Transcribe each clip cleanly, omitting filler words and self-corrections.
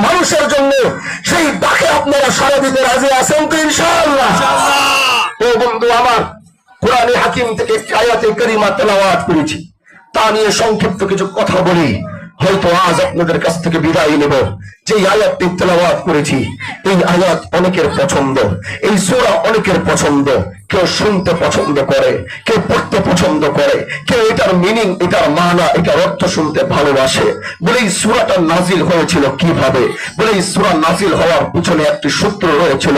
মানুষের জন্য সেই ডাকে আপনারা সাড়া দিতে রাজি আছেন তো ইনশাআল্লাহ? ও বন্ধু আমার, কোরআনে হাকিম থেকে একটি আয়াতে কারিমা তেলাওয়াত করেছি, তা নিয়ে সংক্ষিপ্ত কিছু কথা বলি। হয়তো আজ আপনাদের কাছ থেকে বিদায় নেব। যে আয়াতটি তেলাওয়াত করেছি, এই আয়াত অনেকের পছন্দ, এই সূরা অনেকের পছন্দ। কেউ শুনতে পছন্দ করে, কেউ পড়তে পছন্দ করে, কেউ এটার মিনিং, এটার মানা, এটার অর্থ শুনতে ভালোবাসে। বলে এই সূরাটা নাজিল হয়েছিল কিভাবে? বলে এই সূরা নাজিল হওয়ার পিছনে একটি সূত্র রয়েছিল।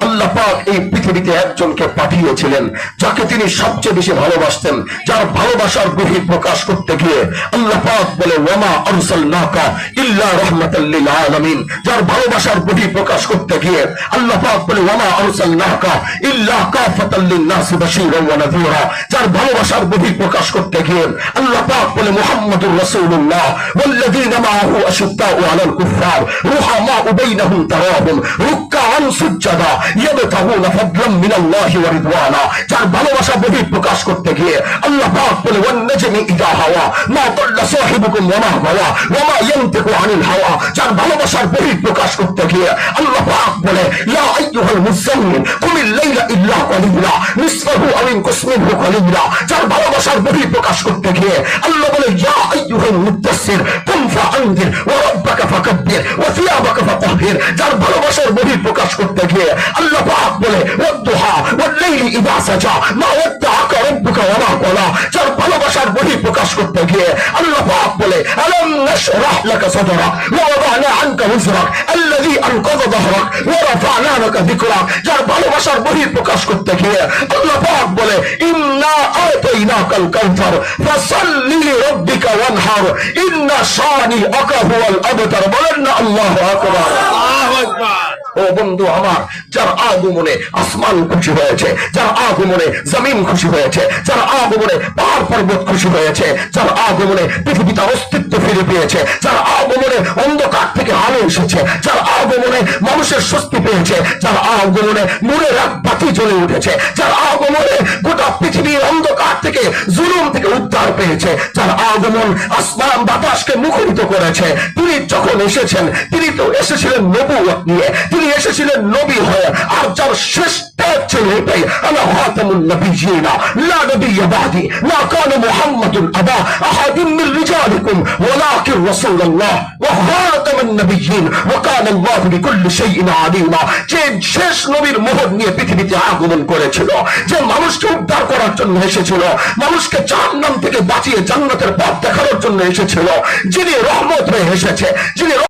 আল্লাহ পাক এই পৃথিবীতে একজনকে পাঠিয়েছিলেন যাকে তিনি সবচেয়ে বেশি ভালোবাসতেন, যার ভালোবাসার বহিঃ প্রকাশ করতে গিয়ে আল্লাহ পাক বলে ওয়ামা আরসালনাকা ইল্লা রাহমাতাল লিল আলামিন। যার ভালোবাসার বহিঃ প্রকাশ করতে গিয়ে আল্লাহ পাক বলে ওয়ামা আরসালনাকা ইল্লা কাফাতাল লিন-নাসি বাশীরান ওয়া নাযীরা। যার ভালোবাসার বহিঃ প্রকাশ করতে গিয়ে আল্লাহ পাক বলে মুহাম্মাদুর রাসূলুল্লাহ ওয়াল্লাযীনা মাআহু আশিদ্দাউ আলাল কুফফার রুহামাউ বাইনাহুম তারাহুম রুকআন সুজ্জাদা ইয়াবতাগুনা ফাদলাম মিনাল্লাহি ওয়া রিদওয়ানা। যার ভালোবাসা বহিঃ প্রকাশ করতে গিয়ে আল্লাহ পাক বলে ওয়ান নাজমি ইযা হাওয়া মা দাল্লা সাহিবুকুম ওয়া মা গাওয়া ওয়া মা ইয়ানতিকু আনিল হাওয়া। যার ভালোবাসার বহিঃ প্রকাশ করতে গিয়ে আল্লাহ পাক বলে ইয়া আইয়ুহাল মুযাম্মিল কুমিল লাইলা ইল্লা কালিলা নিসফাহু আও ইনকুস মিনহু কালিলা। যার ভালোবাসার বহিঃ প্রকাশ করতে গিয়ে আল্লাহ বলে ইয়া আইয়ুহাল মুদাসসির কুম ফাআনদির ওয়া রাব্বাকা ফাকাব্বির ওয়া সিয়াবাকা ফাতাহহির। যার ভালোবাসার বহিঃ প্রকাশ করতে গিয়ে আল্লাহ পাক বলে ওয়াদ-দুহা ওয়াল-লাইলি ইযা সাজা মা ওয়াদ্দাআকা রাব্বুকা ওয়া মা ক্বালা। যার ভালোবাসার বহিঃ প্রকাশ করতে গিয়ে আল্লাহ পাক বলে আলাম নাশরাহ লাকা সাদরাক ওয়া ওয়াদা'না আনকা ওযরাক আল্লাযী আনকাযা যাহরাক ওয়া রাফা'না লাকা যিকরাক। যার ভালোবাসার বহিঃ প্রকাশ করতে গিয়ে আল্লাহ পাক বলে ইন্না আতাইনাকাল কাউসার ফাসাল্লি লিরাব্বিকা ওয়ানহার ইন্না শানিআকা হুয়াল আবতার। বলেন না আল্লাহু আকবার। আল্লাহু আকবার। ও বন্ধু আমার, যার আগমনে আসমান খুশি হয়েছে, যার আগমনে জমিন খুশি হয়েছে, যার আগমনে পাহাড় পর্বত খুশি হয়েছে, যার আগমনে পৃথিবীতে অস্তিত্ব ফিরে পেয়েছে, যার আগমনে অন্ধকার থেকে আলো এসেছে, যার আগমনে মানুষের স্বস্তি পেয়েছে, যার আগমনে নূরের এক বাতি জ্বলে উঠেছে, যার আগমনে গোটা পৃথিবীর অন্ধকার থেকে জুলুম থেকে উদ্ধার পেয়েছে, যার আগমন আসমান বাতাসকে মুখরিত করেছে। তিনি যখন এসেছেন, তিনি তো এসেছিলেন নবুয়ত নিয়ে, তিনি এসেছিলেন নবী হয়ে। আর যার শেষ ত্যাগ ছিল এটাই, আনা খাতামুন নবিয়্যিনা লা নবিয়্য বাদি মা কানা মুহাম্মাদুন আবা আহাদিন মিন রিজালিকুম ওয়ালাকিন রাসূলুল্লাহ ওয়া খাতামুন নবিয়্যিন ওয়া কানা আল্লাহু বিকুল্লি শাইইন আলিমা। যে শেষ নবীর মোহর নিয়ে পৃথিবীতে আগমন করেছিল, যে মানুষকে উদ্ধার করার জন্য এসেছিল, মানুষকে জাহান্নাম থেকে বাঁচিয়ে জান্নাতের পথ দেখানোর জন্য এসেছিল, যিনি রহমত হয়ে এসেছে, যিনি